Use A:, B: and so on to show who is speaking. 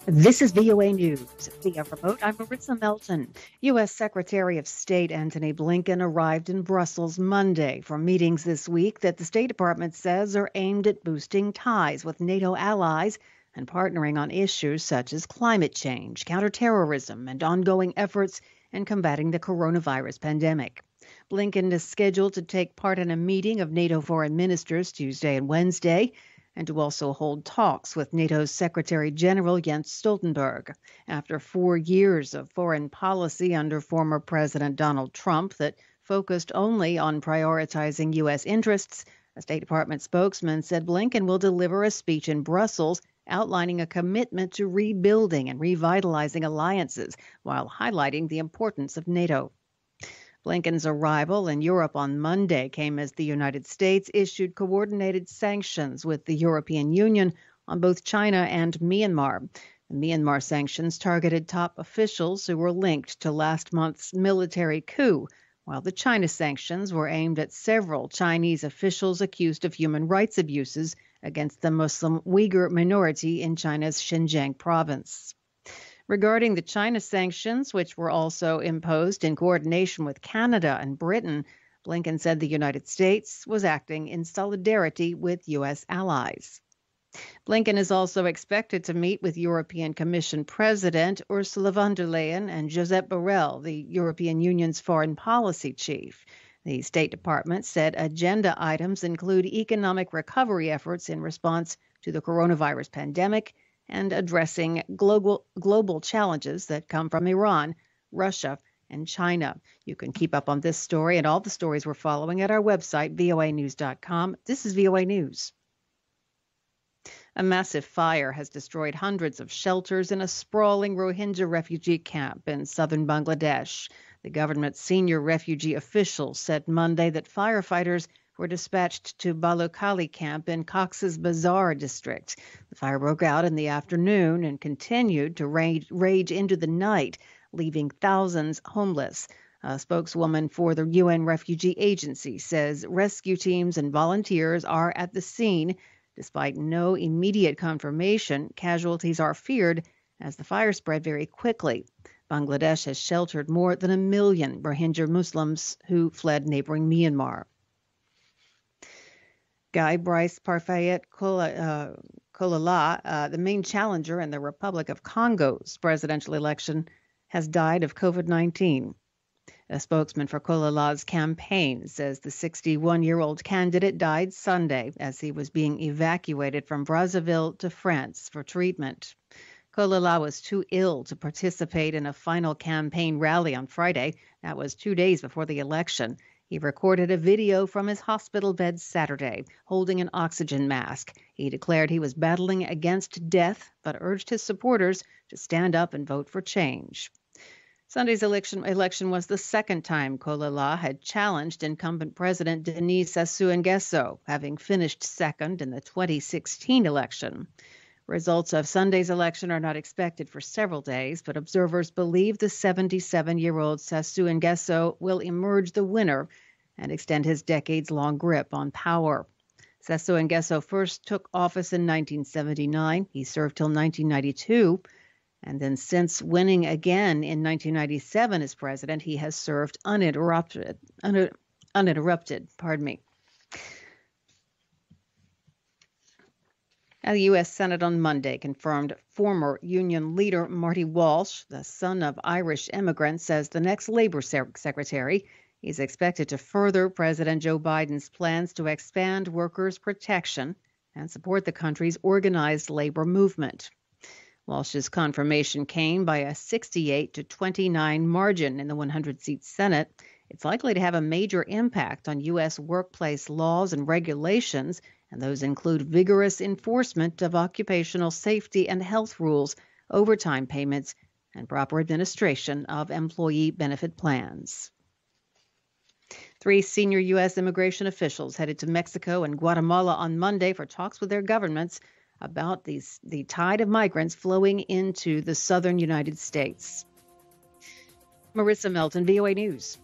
A: This is VOA News. Via remote, I'm Marissa Melton. U.S. Secretary of State Anthony Blinken arrived in Brussels Monday for meetings this week that the State Department says are aimed at boosting ties with NATO allies and partnering on issues such as climate change, counter-terrorism, and ongoing efforts in combating the coronavirus pandemic. Blinken is scheduled to take part in a meeting of NATO foreign ministers Tuesday and Wednesday, and to also hold talks with NATO Secretary-General Jens Stoltenberg. After 4 years of foreign policy under former President Donald Trump that focused only on prioritizing U.S. interests, a State Department spokesman said Blinken will deliver a speech in Brussels outlining a commitment to rebuilding and revitalizing alliances while highlighting the importance of NATO. Blinken's arrival in Europe on Monday came as the United States issued coordinated sanctions with the European Union on both China and Myanmar. The Myanmar sanctions targeted top officials who were linked to last month's military coup, while the China sanctions were aimed at several Chinese officials accused of human rights abuses against the Muslim Uyghur minority in China's Xinjiang province. Regarding the China sanctions, which were also imposed in coordination with Canada and Britain, Blinken said the United States was acting in solidarity with U.S. allies. Blinken is also expected to meet with European Commission President Ursula von der Leyen and Josep Borrell, the European Union's foreign policy chief. The State Department said agenda items include economic recovery efforts in response to the coronavirus pandemic and addressing global challenges that come from Iran, Russia, and China. You can keep up on this story and all the stories we're following at our website, voanews.com. This is VOA News. A massive fire has destroyed hundreds of shelters in a sprawling Rohingya refugee camp in southern Bangladesh. The government's senior refugee officials said Monday that firefighters were dispatched to Balokali camp in Cox's Bazar district. The fire broke out in the afternoon and continued to rage into the night, leaving thousands homeless. A spokeswoman for the UN Refugee Agency says rescue teams and volunteers are at the scene. Despite no immediate confirmation, casualties are feared as the fire spread very quickly. Bangladesh has sheltered more than 1 million Rohingya Muslims who fled neighboring Myanmar. Guy Brice Parfait Kolala, the main challenger in the Republic of Congo's presidential election, has died of COVID-19. A spokesman for Kolala's campaign says the 61-year-old candidate died Sunday as he was being evacuated from Brazzaville to France for treatment. Kolala was too ill to participate in a final campaign rally on Friday. That was 2 days before the election. He recorded a video from his hospital bed Saturday, holding an oxygen mask. He declared he was battling against death, but urged his supporters to stand up and vote for change. Sunday's election was the second time Kolala had challenged incumbent President Denis Sassou Nguesso, having finished second in the 2016 election. Results of Sunday's election are not expected for several days, but observers believe the 77-year-old Sassou Nguesso will emerge the winner and extend his decades-long grip on power. Sassou Nguesso first took office in 1979. He served till 1992. And then since winning again in 1997 as president, he has served uninterrupted. The U.S. Senate on Monday confirmed former union leader Marty Walsh, the son of Irish immigrants, as the next labor secretary. He's expected to further President Joe Biden's plans to expand workers' protection and support the country's organized labor movement. Walsh's confirmation came by a 68-29 margin in the 100-seat Senate. It's likely to have a major impact on U.S. workplace laws and regulations, and those include vigorous enforcement of occupational safety and health rules, overtime payments, and proper administration of employee benefit plans. 3 senior U.S. immigration officials headed to Mexico and Guatemala on Monday for talks with their governments about the tide of migrants flowing into the southern United States. Marissa Melton, VOA News.